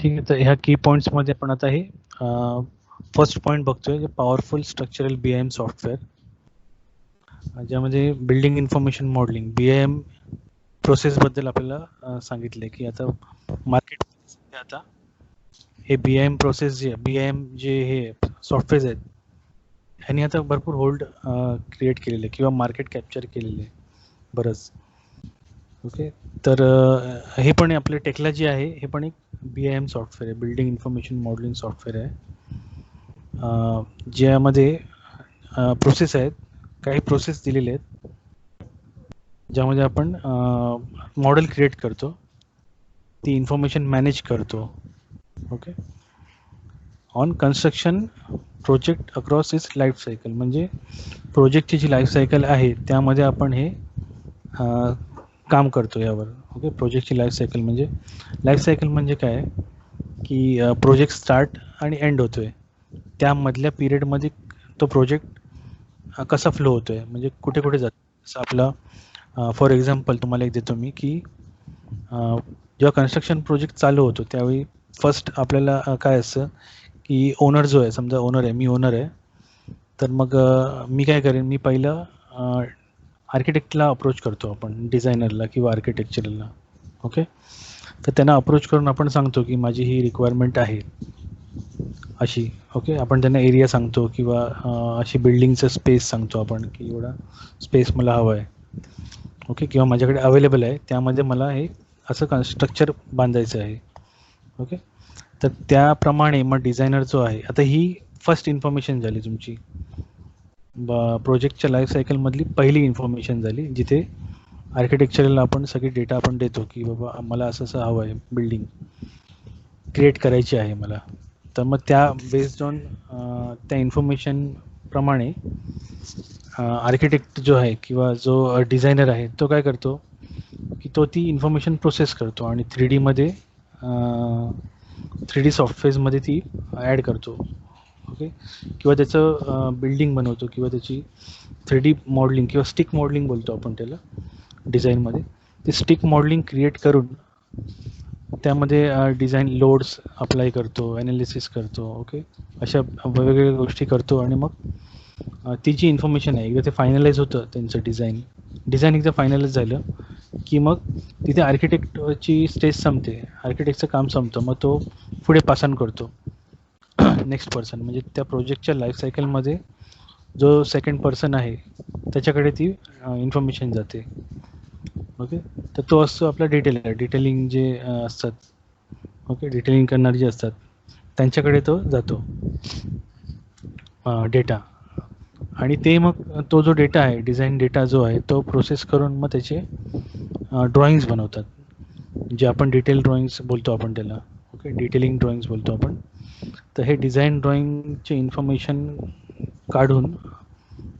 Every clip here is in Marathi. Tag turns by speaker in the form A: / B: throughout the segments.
A: ठीक आहे, तर ह्या की पॉईंट्समध्ये आपण आता हे फर्स्ट पॉईंट बघतोय, पॉवरफुल स्ट्रक्चरल BIM सॉफ्टवेअर, ज्यामध्ये बिल्डिंग इन्फॉर्मेशन मॉडेलिंग BIM प्रोसेसबद्दल आपल्याला सांगितले की आता मार्केट आता हे BIM प्रोसेस जे BIM जे हे सॉफ्टवेअर आहेत ह्यांनी आता भरपूर होल्ड क्रिएट केलेले किंवा मार्केट कॅप्चर केलेले बरंच. ओके, तर हे पण आपले टेक्ला जे आहे हे पण एक BIM सॉफ्टवेअर आहे, बिल्डिंग इन्फॉर्मेशन मॉडेलिंग सॉफ्टवेअर आहे, ज्यामध्ये प्रोसेस आहेत, काही प्रोसेस दिलेले आहेत ज्यामध्ये आपण मॉडेल क्रिएट करतो, ती इन्फॉर्मेशन मॅनेज करतो. Okay, on construction project across its life cycle, म्हणजे प्रोजेक्टची जी लाईफ सायकल आहे त्यामध्ये आपण हे काम करतो यावर. ओके, प्रोजेक्टची लाईफ सायकल म्हणजे काय की प्रोजेक्ट स्टार्ट आणि एंड होतोय, त्यामधल्या पिरियडमध्ये तो प्रोजेक्ट कसा फ्लो होतोय, म्हणजे कुठे कुठे जातो. जसं आपला फॉर एक्झाम्पल तुम्हाला एक देतो मी की जेव्हा कन्स्ट्रक्शन प्रोजेक्ट चालू होतो त्यावेळी फर्स्ट आपल्याला काय असतं की ओनर जो आहे, समजा ओनर आहे, मी ओनर आहे, तर मग मी काय करेन, मी पहिलं आर्किटेक्टला अप्रोच करतो आपण, डिझायनरला किंवा आर्किटेक्चरला. ओके, तर त्यांना अप्रोच करून आपण सांगतो की माझी ही रिक्वायरमेंट आहे अशी. ओके, आपण त्यांना एरिया सांगतो किंवा अशी बिल्डिंगचं स्पेस सांगतो आपण की एवढा स्पेस मला हवं आहे. ओके, किंवा माझ्याकडे अवेलेबल आहे, त्यामध्ये मला हे असं स्ट्रक्चर बांधायचं आहे. ओके, तर त्याप्रमाणे मग डिझायनर जो आहे, आता ही फर्स्ट इन्फॉर्मेशन झाली तुमची प्रोजेक्टच्या लाईफ सायकलमधली पहिली इन्फॉर्मेशन झाली, जिथे आर्किटेक्चरला आपण सगळी डेटा आपण देतो की बाबा मला असं असं हवं आहे, बिल्डिंग क्रिएट करायची आहे मला. तर मग त्या बेस्ड ऑन त्या इन्फॉर्मेशन प्रमाणे आर्किटेक्ट जो आहे किंवा जो डिझायनर आहे तो काय करतो की तो ती इन्फॉर्मेशन प्रोसेस करतो आणि 3D मध्ये 3D सॉफ्टवेअरमध्ये ती ॲड करतो. ओके, किंवा त्याचं बिल्डिंग बनवतो किंवा त्याची 3D मॉडेलिंग किंवा स्टिक मॉडेलिंग बोलतो आपण त्याला डिझाईनमध्ये. ते स्टिक मॉडेलिंग क्रिएट करून त्यामध्ये डिझाईन लोड्स अप्लाय करतो, ॲनालिसिस करतो. ओके, अशा वेगवेगळ्या गोष्टी करतो आणि मग ती जी इन्फॉर्मेशन आहे एकदा ते फायनलाइज होतं त्यांचं डिझाईन एकदा फायनलाइज झालं की मग तिथे आर्किटेक्टची स्टेज संपते, आर्किटेक्टचं काम संपतं, मग तो पुढे पास ऑन करतो नेक्स्ट पर्सन, म्हणजे त्या प्रोजेक्टच्या लाईफ सायकलमध्ये जो सेकंड पर्सन आहे त्याच्याकडे ती इन्फॉर्मेशन जाते. ओके, तर तो असतो आपला डिटेलिंग जे असतात. ओके, डिटेलिंग करणारे जे असतात त्यांच्याकडे तो जातो डेटा, आणि ते मग तो जो डेटा आहे, डिझाईन डेटा जो आहे तो प्रोसेस करून मग त्याचे ड्रॉइंग्स बनवतात, जे आपण डिटेल ड्रॉइंग्स बोलतो आपण त्याला. ओके, डिटेलिंग ड्रॉइंग्स बोलतो आपण. तर हे डिझाईन ड्रॉइंगचे इन्फॉर्मेशन काढून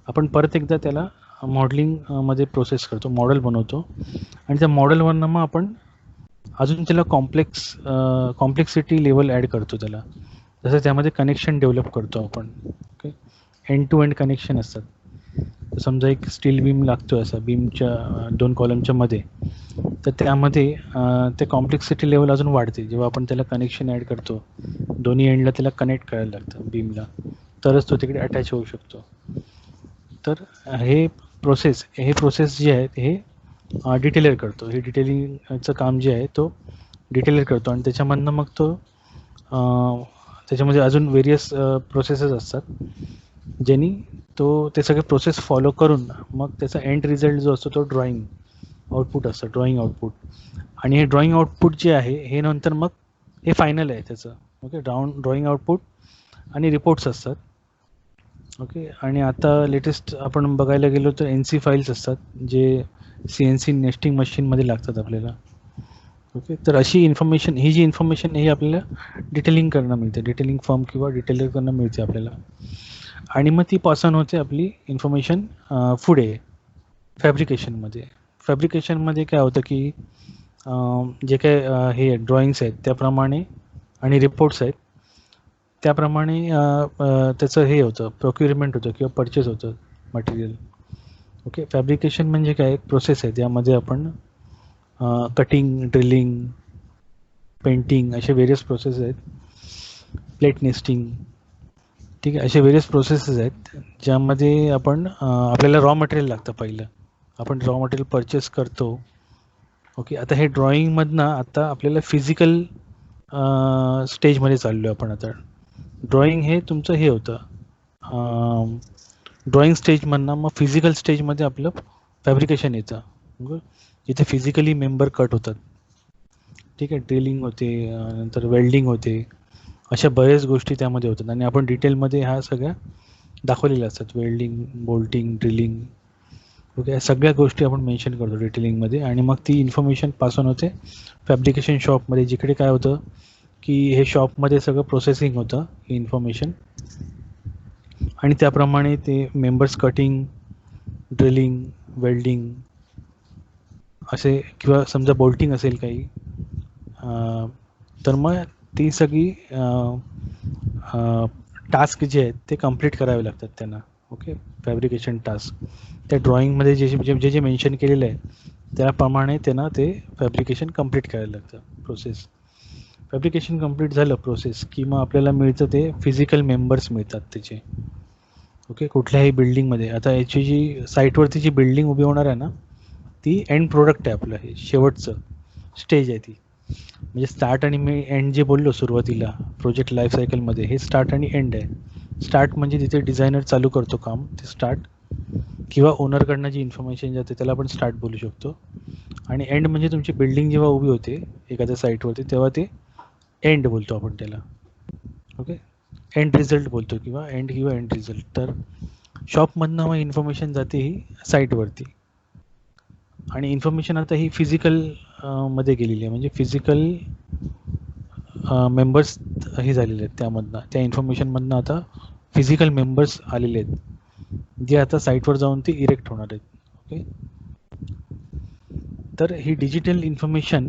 A: आपण परत एकदा त्याला मॉडेलिंगमध्ये प्रोसेस करतो, मॉडेल बनवतो, आणि त्या मॉडेलवरनं मग आपण अजून त्याला कॉम्प्लेक्सिटी लेवल ॲड करतो त्याला. जसं त्यामध्ये कनेक्शन डेव्हलप करतो आपण. Okay, end to end connection असतात. समजा एक स्टील बीम लागतो असा बीमच्या 2 कॉलमच्या मध्ये, तर त्यामध्ये ते कॉम्प्लेक्सिटी लेवल अजून वाढते जेव्हा आपण त्याला कनेक्शन ॲड करतो. दोन्ही एंडला त्याला कनेक्ट करायला लागतं बीमला, तरच तो तिकडे अटॅच होऊ शकतो. तर हे प्रोसेस जे आहे हे डिटेलर करतो. हे डिटेलिंगचं काम जे आहे तो डिटेलर करतो, आणि त्याच्यामधनं मग तो त्याच्यामध्ये अजून वेरियस प्रोसेसेस असतात ज्यांनी तो ते सगळे प्रोसेस फॉलो करून मग त्याचा एंड रिझल्ट जो असतो तो ड्रॉइंग आउटपुट असतं, ड्रॉइंग आउटपुट. आणि हे ड्रॉइंग आउटपुट जे आहे हे नंतर मग हे फायनल आहे त्याचं. ओके, ड्रॉइंग आउटपुट आणि रिपोर्ट्स असतात. ओके, आणि आता लेटेस्ट आपण बघायला गेलो तर NC फाईल्स असतात जे CNC नेस्टिंग मशीनमध्ये लागतात आपल्याला. ओके, तर अशी इन्फॉर्मेशन, ही जी इन्फॉर्मेशन ही आपल्याला डिटेलिंग करणं मिळते, डिटेलिंग फर्म किंवा डिटेलर करणं मिळते आपल्याला, आणि मग ती पास ऑन होते आपली इन्फॉर्मेशन पुढे फॅब्रिकेशनमध्ये. फॅब्रिकेशनमध्ये काय होतं की जे काय हे ड्रॉइंग्स आहेत त्याप्रमाणे आणि रिपोर्ट्स आहेत त्याप्रमाणे त्याचं हे होतं, प्रोक्युरमेंट होतं किंवा परचेस होतं मटेरियल. ओके, फॅब्रिकेशन म्हणजे काय, एक प्रोसेस आहे त्यामध्ये आपण कटिंग, ड्रिलिंग, पेंटिंग, असे वेरियस प्रोसेस आहेत. प्लेट नेस्टिंग, ठीक आहे. असे वेरियस प्रोसेसेस आहेत ज्यामध्ये आपण आपल्याला रॉ मटेरियल लागतं. पहिलं आपण रॉ मटेरियल परचेस करतो. ओके, आता हे ड्रॉइंगमधनं आता आपल्याला फिजिकल स्टेजमध्ये चाललो आहे आपण. आता ड्रॉइंग हे तुमचं हे होतं ड्रॉइंग स्टेजमधनं, मग फिजिकल स्टेजमध्ये आपलं फॅब्रिकेशन येतं. इथे फिजिकली मेंबर कट होतात, ठीक आहे. ड्रिलिंग होते, नंतर वेल्डिंग होते, अशा बऱ्याच गोष्टी त्यामध्ये होतात आणि आपण डिटेलमध्ये ह्या सगळ्या दाखवलेल्या असतात. वेल्डिंग, बोल्टिंग, ड्रिलिंग, ओके, सगळ्या गोष्टी आपण मेन्शन करतो डिटेलिंगमध्ये. आणि मग ती इन्फॉर्मेशन पास ऑन होते फॅब्रिकेशन शॉपमध्ये, जिकडे काय होतं की हे शॉपमध्ये सगळं प्रोसेसिंग होतं ही इन्फॉर्मेशन, आणि त्याप्रमाणे ते मेंबर्स कटिंग, ड्रिलिंग, वेल्डिंग असे, किंवा समजा बोल्टिंग असेल काही, तर मग ती सगळी टास्क जे आहेत ते कंप्लीट करावे लागतात त्यांना. ओके, फॅब्रिकेशन टास्क त्या ड्रॉइंगमध्ये जे जे मेन्शन केलेलं आहे त्याप्रमाणे त्यांना ते फॅब्रिकेशन कंप्लीट करायला लागतं. प्रोसेस फॅब्रिकेशन कंप्लीट झालं प्रोसेस की मग आपल्याला मिळतं ते फिजिकल मेंबर्स मिळतात त्याचे. ओके, कुठल्याही बिल्डिंगमध्ये आता याची जी साईटवरती जी बिल्डिंग उभी होणार आहे ना, ती एंड प्रोडक्ट आहे आपलं, हे शेवटचं स्टेज आहे ती. म्हणजे स्टार्ट आणि मी एंड जे बोललो सुरुवातीला प्रोजेक्ट लाईफ सायकलमध्ये, हे स्टार्ट आणि एंड आहे. स्टार्ट म्हणजे तिथे डिझायनर चालू करतो काम, ते स्टार्ट, किंवा ओनरकडनं जी इन्फॉर्मेशन जाते त्याला आपण स्टार्ट बोलू शकतो. आणि एंड म्हणजे तुमची बिल्डिंग जेव्हा उभी होते एखाद्या साईटवरती तेव्हा ते एंड बोलतो आपण त्याला. ओके, एंड रिझल्ट बोलतो, किंवा एंड रिझल्ट. तर शॉपमधनं मग इन्फॉर्मेशन जाते ही साईटवरती, आणि इन्फॉर्मेशन आता ही फिजिकल मध्ये गेलेली आहे. म्हणजे फिजिकल मेंबर्स हे झालेले आहेत त्यामधनं, त्या इन्फॉर्मेशनमधनं आता फिजिकल मेंबर्स आलेले आहेत जे आता साईटवर जाऊन ते इरेक्ट होणार आहेत. ओके, तर ही डिजिटल इन्फॉर्मेशन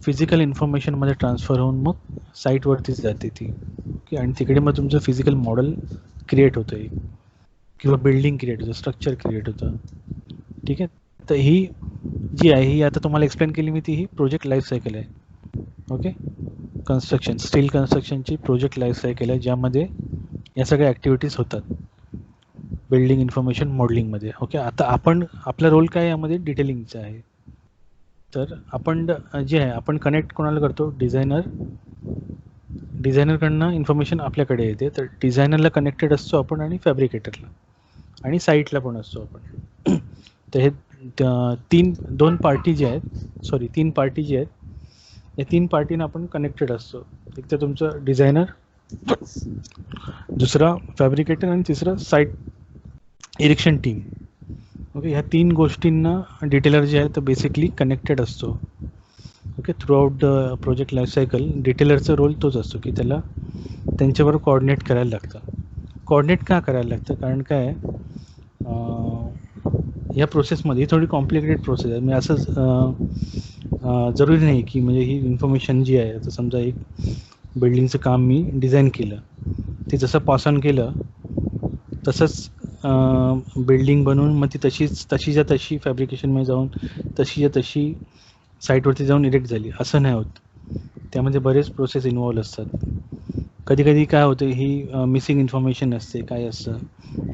A: फिजिकल इन्फॉर्मेशनमध्ये ट्रान्सफर होऊन मग साईटवरतीच जाते ती. ओके, आणि तिकडे मग तुमचं फिजिकल मॉडेल क्रिएट होतं एक, किंवा बिल्डिंग क्रिएट होतं, स्ट्रक्चर क्रिएट होतं. ठीक आहे, तर ही जी आहे ही आता तुम्हाला एक्सप्लेन केली मी, ती ही प्रोजेक्ट लाईफ सायकल आहे. ओके, कन्स्ट्रक्शन, स्टील कन्स्ट्रक्शनची प्रोजेक्ट लाईफ सायकल आहे ज्यामध्ये या सगळ्या ॲक्टिव्हिटीज होतात बिल्डिंग इन्फॉर्मेशन मॉडेलिंगमध्ये. ओके, आता आपण आपला रोल काय यामध्ये डिटेलिंगचा आहे. तर आपण जे आहे आपण कनेक्ट कोणाला करतो, डिझायनरकडनं इन्फॉर्मेशन आपल्याकडे येते. तर डिझायनरला कनेक्टेड असतो आपण, आणि फॅब्रिकेटरला, आणि साईटला पण असतो आपण. तर हे तीन पार्टी जे आहेत, या तीन पार्टीनं आपण कनेक्टेड असतो. एक तर तुमचं डिझायनर, दुसरा फॅब्रिकेटर, आणि तिसरं साईट इरेक्शन टीम. ओके, ह्या तीन गोष्टींना डिटेलर जे आहे तर बेसिकली कनेक्टेड असतो. Okay, throughout the project life cycle डिटेलरचा रोल तोच असतो की त्याला त्यांच्याबरोबर कोऑर्डिनेट करायला लागतं. कोऑर्डिनेट का करायला लागतं, कारण काय या प्रोसेसमध्ये थोडी कॉम्प्लिकेटेड प्रोसेस आहे. मी असंच जरुरी नाही की म्हणजे ही इन्फॉर्मेशन जी आहे, आता समजा एक बिल्डिंगचं काम मी डिझाईन केलं, ते जसं पास ऑन केलं तसंच बिल्डिंग बनवून मग ती तशीच्या तशी फॅब्रिकेशनमध्ये जाऊन तशी साईटवरती जाऊन इरेक्ट झाली, असं नाही होत. त्यामध्ये बरेच प्रोसेस इन्व्हॉल्व असतात. कधी कधी काय होतं, ही मिसिंग इन्फॉर्मेशन असते, काय असतं,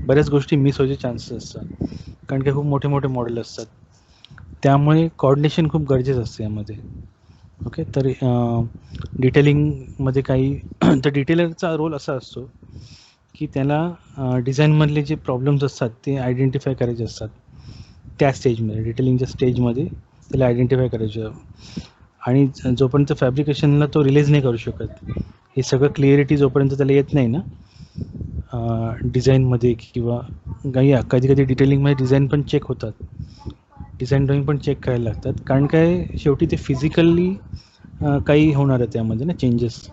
A: बऱ्याच गोष्टी मिस व्हायचे चान्सेस असतात, कारण की खूप मोठे मोठे मॉडेल असतात. त्यामुळे कोऑर्डिनेशन खूप गरजेचं असते यामध्ये. ओके, तर डिटेलिंगमध्ये काही तर डिटेलरचा रोल असा असतो की त्याला डिझाईनमधले जे प्रॉब्लेम्स असतात ते आयडेंटिफाय करायचे असतात त्या स्टेजमध्ये, डिटेलिंगच्या स्टेजमध्ये त्याला आयडेंटिफाय करायचं. आणि जोपर्यंत फॅब्रिकेशनला तो रिलीज नाही करू शकत, हे सगळं क्लिअरिटी जोपर्यंत त्याला येत नाही ना डिझाईनमध्ये, किंवा काही कधी कधी डिटेलिंगमध्ये डिझाईन पण चेक होतात, डिझाईन ड्रॉइंग पण चेक करायला लागतात, कारण काय शेवटी ते फिजिकली काही होणार आहे त्यामध्ये ना, चेंजेस,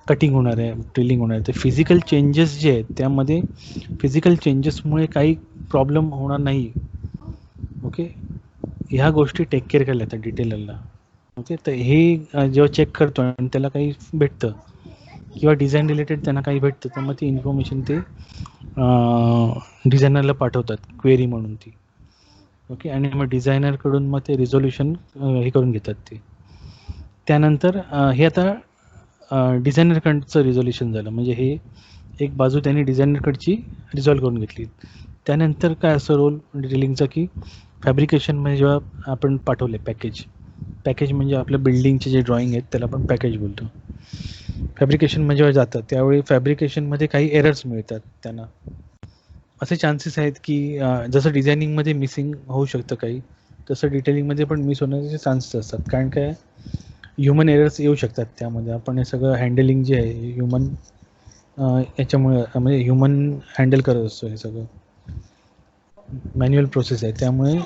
A: कटिंग होणार आहे, ड्रिलिंग होणार आहे. तर फिजिकल चेंजेस जे आहेत त्यामध्ये फिजिकल चेंजेसमुळे काही प्रॉब्लेम होणार नाही. ओके, ह्या गोष्टी टेक केअर करायला लागतात डिटेलरला. ओके, तर हे जेव्हा चेक करतो आणि त्याला काही भेटतं किंवा डिझाईन रिलेटेड त्यांना काही भेटतं, तर मग ती इन्फॉर्मेशन ते डिझायनरला पाठवतात क्वेरी म्हणून ती. ओके, आणि मग डिझायनरकडून मग ते रिझोल्युशन हे करून घेतात ते. त्यानंतर हे आता डिझायनरकडचं रिझोल्युशन झालं, म्हणजे हे एक बाजू त्यांनी डिझायनरकडची रिझॉल्व्ह करून घेतली. त्यानंतर काय असं रोल डिटेलिंगचा की फॅब्रिकेशन म्हणजे जेव्हा आपण पाठवले पॅकेज म्हणजे आपल्या बिल्डिंगचे जे ड्रॉइंग आहेत त्याला आपण पॅकेज बोलतो. फॅब्रिकेशन जेव्हा जातं त्यावेळी फॅब्रिकेशनमध्ये काही एरर्स मिळतात त्यांना. असे चान्सेस आहेत की जसं डिझायनिंगमध्ये मिसिंग होऊ शकतं काही, तसं डिटेलिंगमध्ये पण मिस होण्याचे चान्सेस असतात. कारण काय ह्युमन एरर्स येऊ शकतात त्यामध्ये. आपण हे सगळं हँडलिंग जे आहे ह्युमन याच्यामुळे म्हणजे ह्युमन हँडल करत असतो, हे सगळं मॅन्युअल प्रोसेस आहे. त्यामुळे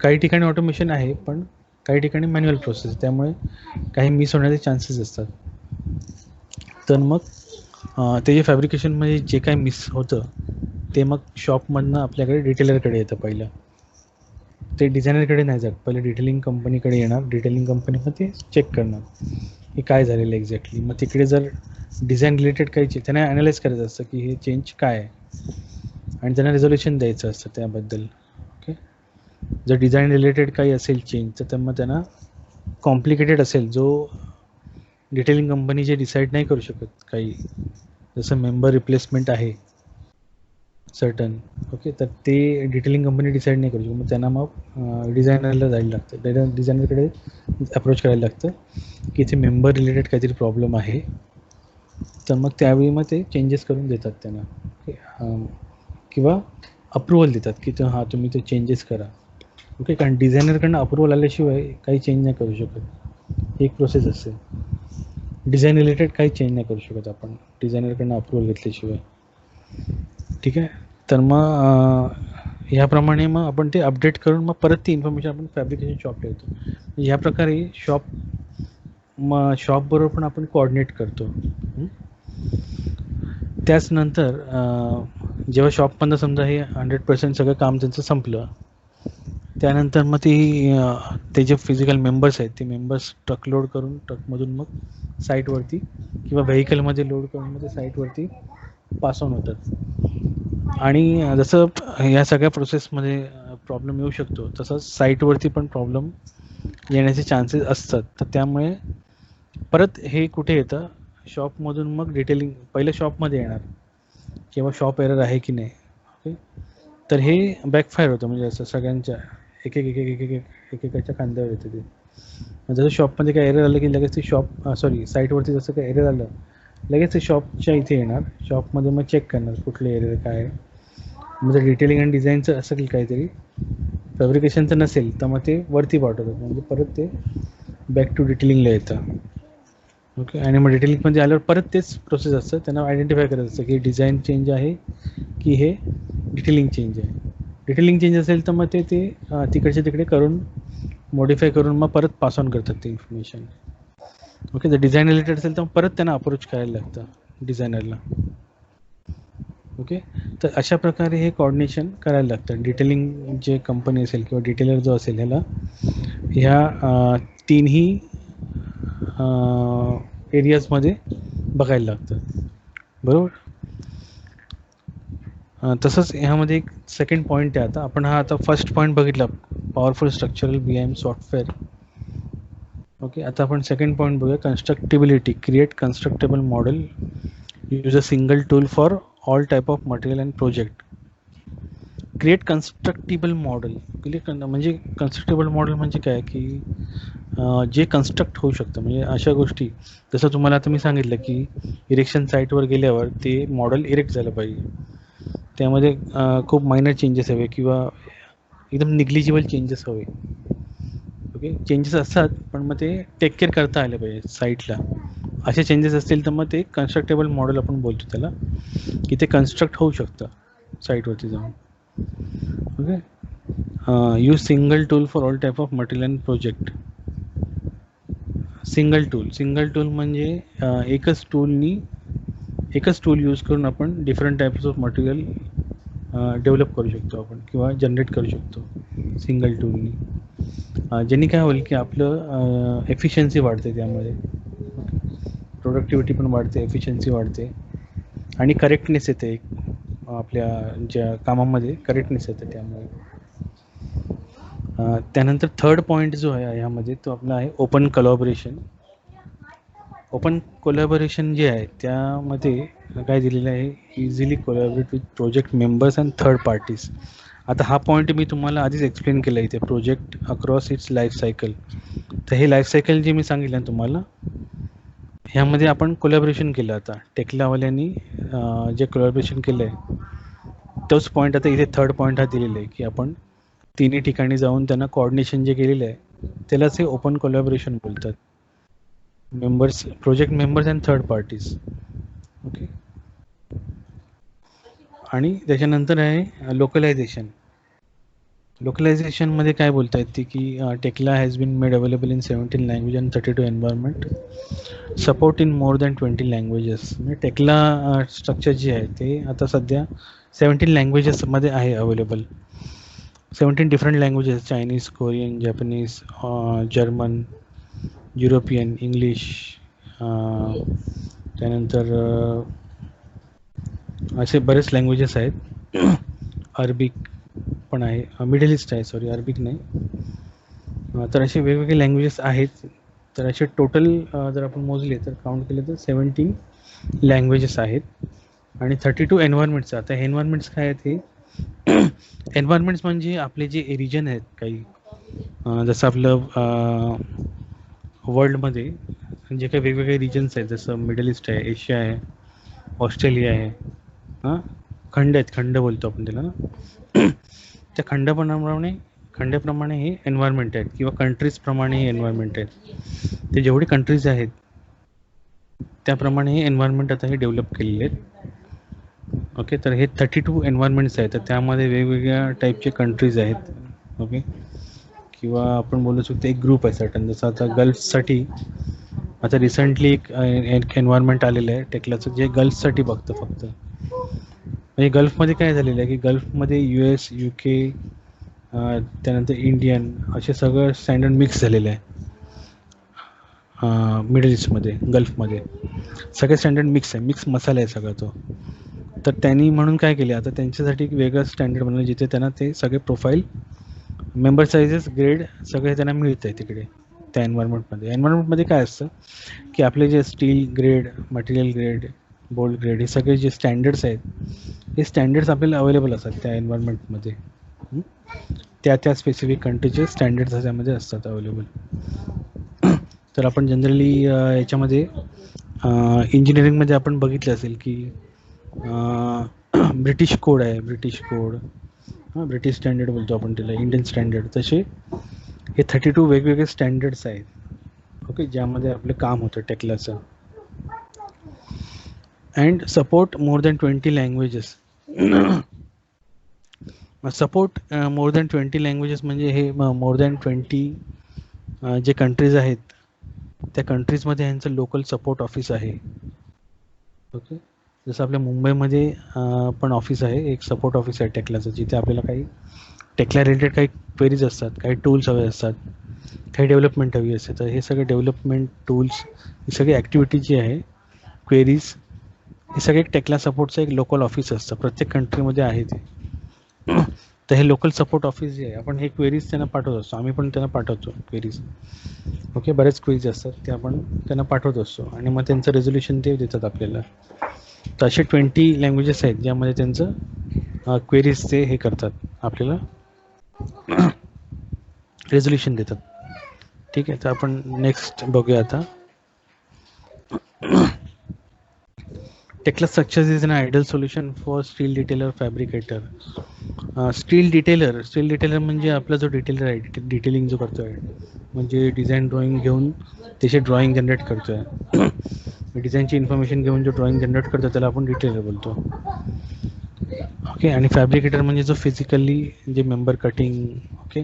A: काही ठिकाणी ऑटोमेशन आहे पण काही ठिकाणी मॅन्युअल प्रोसेस आहे, त्यामुळे काही मिस होण्याचे चान्सेस असतात. तर मग ते जे फॅब्रिकेशनमध्ये जे काय मिस होतं ते मग शॉपमधनं आपल्याकडे डिटेलरकडे येतं. पहिलं ते डिझायनरकडे नाही जात, पहिले डिटेलिंग कंपनीकडे येणार. डिटेलिंग कंपनी मग ते चेक करणार की काय झालेलं एक्झॅक्टली. मग तिकडे जर डिझाईन रिलेटेड काही त्यांना ॲनालाइज करायचं असतं की हे चेंज काय आहे आणि त्यांना रिझोल्युशन द्यायचं असतं त्याबद्दल. ओके, जर डिझाईन रिलेटेड काही असेल चेंज तर मग त्यांना कॉम्प्लिकेटेड असेल, जो डिटेलिंग कंपनी जे डिसाईड नाही करू शकत काही, जसं मेंबर रिप्लेसमेंट आहे सर्टन, ओके, तर ते डिटेलिंग कंपनी डिसाईड नाही करू शकत. मग त्यांना मग डिझायनरला जायला लागतं, डिझायनरकडे अप्रोच करायला लागतं की इथे मेंबर रिलेटेड काहीतरी प्रॉब्लेम आहे. तर मग त्यावेळी मग ते चेंजेस करून देतात त्यांना, ओके, किंवा अप्रुव्हल देतात की हां तुम्ही ते चेंजेस करा. ओके, कारण डिझायनरकडनं अप्रुव्हल आल्याशिवाय काही चेंज नाही करू शकत. एक प्रोसेस असते, डिझाईन रिलेटेड काही चेंज नाही करू शकत आपण डिझायनरकडनं अप्रुव्हल घेतल्याशिवाय. ठीक आहे, तर मग ह्याप्रमाणे मग आपण ते अपडेट करून मग परत ती इन्फॉर्मेशन आपण फॅब्रिकेशन शॉपला येतो. ह्या प्रकारे शॉपबरोबर पण आपण कोऑर्डिनेट करतो. त्याच नंतर जेव्हा शॉपमधनं समजा हे 100% सगळं काम त्यांचं संपलं, त्यानंतर मग ते जे फिजिकल मेंबर्स आहेत ते मेंबर्स ट्रक लोड करून ट्रकमधून मग साईटवरती किंवा व्हेकलमध्ये लोड करून मग ते साईटवरती पास ऑन होतात. आणि जसं या सगळ्या प्रोसेसमध्ये प्रॉब्लेम येऊ शकतो तसंच साईटवरती पण प्रॉब्लेम येण्याचे चान्सेस असतात. तर त्यामुळे परत हे कुठे येतं, शॉपमधून मग डिटेलिंग पहिलं शॉपमध्ये येणार किंवा शॉप एरर आहे की नाही. ओके, तर हे बॅकफायर होतं, म्हणजे असं सगळ्यांच्या एकेकाच्या खांद्यावर येतं ते. जसं शॉपमध्ये काय एरर आलं की लगेच ते साईटवरती जसं काय एरर आलं लगेच ते शॉपच्या इथे येणार, शॉपमध्ये मग चेक करणार कुठले एरर काय आहे. मग जर डिटेलिंग आणि डिझाईनचं असेल काहीतरी, फॅब्रिकेशनचं नसेल तर मग ते वरती पाठवतात, म्हणजे परत ते बॅक टू डिटेलिंगला येतं. ओके, आणि मग डिटेलिंगमध्ये आल्यावर परत तेच प्रोसेस असतं, त्यांना आयडेंटिफाय करायचं असतं की डिझाईन चेंज आहे की हे डिटेलिंग चेंज आहे. डिटेलिंग चेंज असेल तर मग ते तिकडच्या तिकडे करून मॉडिफाय करून मग परत पास ऑन करतात ते इन्फॉर्मेशन. ओके, जर डिझाईन रिलेटेड असेल तर परत त्यांना अप्रोच करायला लागतं डिझायनरला. ओके, तर अशा प्रकारे हे कोऑर्डिनेशन करायला लागतं. डिटेलिंग जे कंपनी असेल किंवा डिटेलर जो असेल ह्याला ह्या तीनही एरियाजमध्ये बघायला लागतं, बरोबर. तसंच ह्यामध्ये एक सेकंड पॉईंट आहे. आता फर्स्ट पॉईंट बघितला, powerful structural BIM software. Okay, आता आपण सेकंड पॉईंट बघूया, constructibility. Create constructable model, use a single tool for all type of material and project. Create constructible model म्हणजे कन्स्ट्रक्टेबल मॉडेल म्हणजे काय की जे कन्स्ट्रक्ट होऊ शकतं, म्हणजे अशा गोष्टी जसं तुम्हाला आता मी सांगितलं की इरेक्शन साईटवर गेल्यावर ते मॉडेल इरेक्ट झालं पाहिजे. त्यामध्ये खूप मायनर चेंजेस हवे किंवा एकदम निग्लिजिबल चेंजेस हवे. ओके, चेंजेस असतात पण मग ते टेक केअर करता आले पाहिजे साईटला. असे चेंजेस असतील तर मग ते कन्स्ट्रक्टेबल मॉडेल आपण बोलतो त्याला, की ते कन्स्ट्रक्ट होऊ शकतं साईटवरती जाऊन. Okay, use single tool for all type of material and project. Single tool म्हणजे एकच टूल यूज करून आपण different types of material develop करू शकतो आपण किंवा जनरेट करू शकतो सिंगल टूलनी. ज्यांनी काय होईल की आपलं एफिशियन्सी वाढते, त्यामध्ये प्रोडक्टिव्हिटी पण वाढते, एफिशियन्सी वाढते आणि करेक्टनेस येते. आपल्या ज्या कामामध्ये करेक्टनेस येते त्यामुळे. त्यानंतर थर्ड पॉईंट जो आहे ह्यामध्ये तो आपला आहे ओपन कोलॅबोरेशन. ओपन कोलॅबोरेशन जे आहे त्यामध्ये काय दिलेलं आहे, easily collaborate with project members and third parties. आता हा पॉईंट मी तुम्हाला आधीच एक्सप्लेन केला इथे, project across its life cycle. तर हे लाईफ सायकल जे मी सांगितलं तुम्हाला, ह्यामध्ये आपण कोलॅबोरेशन केलं. आता टेक्लावाल्यांनी जे कोलॅबोरेशन केलं आहे तोच पॉईंट आता इथे थर्ड पॉईंट हा दिलेला आहे, की आपण तिन्ही ठिकाणी जाऊन त्यांना कोऑर्डिनेशन जे केलेलं आहे त्यालाच हे ओपन कोलॅबोरेशन बोलतात. Members, project members and third parties. Okay. आणि त्याच्यानंतर आहे लोकलायझेशन. लोकलायझेशनमध्ये काय बोलता येते की Tekla has been made available in 17 language and 32 environment, support in more than 20 languages. म्हणजे टेक्ला स्ट्रक्चर जे आहे ते आता सध्या 17 लँग्वेजेसमध्ये आहे available. 17 different languages, Chinese, Korean, Japanese, German, European, English, त्यानंतर असे बरेच लँग्वेजेस आहेत. अरबिक पण आहे, मिडल ईस्ट आहे, सॉरी अरबिक नाही. तर असे वेगवेगळे लँग्वेजेस आहेत. तर असे टोटल जर आपण मोजले तर काउंट केले तर 17 लँग्वेजेस आहेत आणि 32 एन्व्हायरमेंट्स. आता हे एन्व्हायरमेंट्स काय आहेत, हे एन्व्हायरमेंट्स म्हणजे आपले जे रिजन आहेत काही, जसं आपलं वर्ल्डमध्ये जे काही वेगवेगळे रिजन्स आहेत, जसं मिडल ईस्ट आहे, एशिया आहे, ऑस्ट्रेलिया आहे, खंड आहेत, खंड बोलतो आपण त्याला ना. त्या खंडाप्रमाणे हे एन्व्हायरमेंट आहेत किंवा कंट्रीजप्रमाणे हे एन्व्हायरमेंट आहेत. ते जेवढे कंट्रीज आहेत त्याप्रमाणे हे एन्व्हायरमेंट आता हे डेव्हलप केलेले आहेत. ओके. तर हे 32 एन्व्हायरमेंट्स आहेत. तर त्यामध्ये वेगवेगळ्या टाईपचे कंट्रीज आहेत. ओके. किंवा आपण बोलू शकतो एक ग्रुप आहे सर्टन, जसं आता गल्फसाठी आता रिसेंटली एक एन्व्हायरमेंट आलेलं आहे टेक्लाचं, जे गल्फसाठी बघतं फक्त. म्हणजे गल्फमध्ये काय झालेलं आहे की गल्फमध्ये US, UK, त्यानंतर इंडियन असे सगळं स्टँडर्ड मिक्स झालेलं आहे. मिडल ईस्टमध्ये, गल्फमध्ये सगळे स्टँडर्ड मिक्स आहे, मिक्स मसाला आहे सगळा तो. तर त्यांनी म्हणून काय केले, आता त्यांच्यासाठी एक वेगळं स्टँडर्ड बनवलं जिथे त्यांना ते सगळे प्रोफाईल, मेंबर साईजेस, ग्रेड सगळे त्यांना मिळत आहे तिकडे त्या एन्व्हायरमेंटमध्ये. एन्व्हायरमेंटमध्ये काय असतं की आपले जे steel grade, material grade, bolt grade, हे सगळे जे स्टँडर्ड्स आहेत हे स्टँडर्ड्स आपल्याला अवेलेबल असतात त्या एन्व्हायरमेंटमध्ये. त्या स्पेसिफिक कंट्रीचे स्टँडर्ड्स त्याच्यामध्ये असतात अवेलेबल. तर आपण जनरली याच्यामध्ये इंजिनिअरिंगमध्ये आपण बघितलं असेल की ब्रिटिश कोड आहे, ब्रिटिश कोड, ब्रिटिश स्टँडर्ड बोलतो आपण त्याला, इंडियन स्टँडर्ड. तसे हे 32 वेगवेगळे स्टँडर्ड्स आहेत. ओके. ज्यामध्ये आपलं काम होतं टेक्लाचं. And support more than 20 languages. Support more than 20 languages म्हणजे हे मोर दॅन 20 जे कंट्रीज आहेत त्या कंट्रीजमध्ये यांचं लोकल सपोर्ट ऑफिस आहे. ओके. जसं आपल्या मुंबईमध्ये पण ऑफिस आहे, एक सपोर्ट ऑफिस आहे टेक्लाचं, जिथे आपल्याला काही टेक्ला रिलेटेड काही क्वेरीज असतात, काही टूल्स हवे असतात, काही डेव्हलपमेंट हवी असते. तर हे सगळे डेव्हलपमेंट टूल्स, ही सगळी ॲक्टिव्हिटी जी आहे, क्वेरीज, हे सगळे टेक्ला सपोर्टचं एक लोकल ऑफिस असतं, प्रत्येक कंट्रीमध्ये आहे ते. तर हे लोकल सपोर्ट ऑफिस जे आहे, आपण हे क्वेरीज त्यांना पाठवत असतो, आम्ही पण त्यांना पाठवतो क्वेरीज. ओके. बरेच क्वेरीज असतात ते आपण त्यांना पाठवत असतो आणि मग त्यांचं रेझोल्युशन ते देतात आपल्याला. तर असे 20 लँग्वेजेस आहेत ज्यामध्ये त्यांचं क्वेरीज ते हे करतात, आपल्याला रेझोल्युशन देतात. ठीक आहे. तर आपण नेक्स्ट बघूया आता. Tekla structures is an ideal solution for steel detailer, fabricator. Steel detailer म्हणजे आपला जो डिटेलर आहे, डिटेलिंग जो करतो आहे, म्हणजे डिझाईन ड्रॉइंग घेऊन त्याचे ड्रॉइंग जनरेट करतो आहे. डिझाईनची इन्फॉर्मेशन घेऊन जो ड्रॉइंग जनरेट करतो त्याला आपण डिटेलर बोलतो. ओके. आणि फॅब्रिकेटर म्हणजे जो फिजिकली जे मेंबर कटिंग, ओके,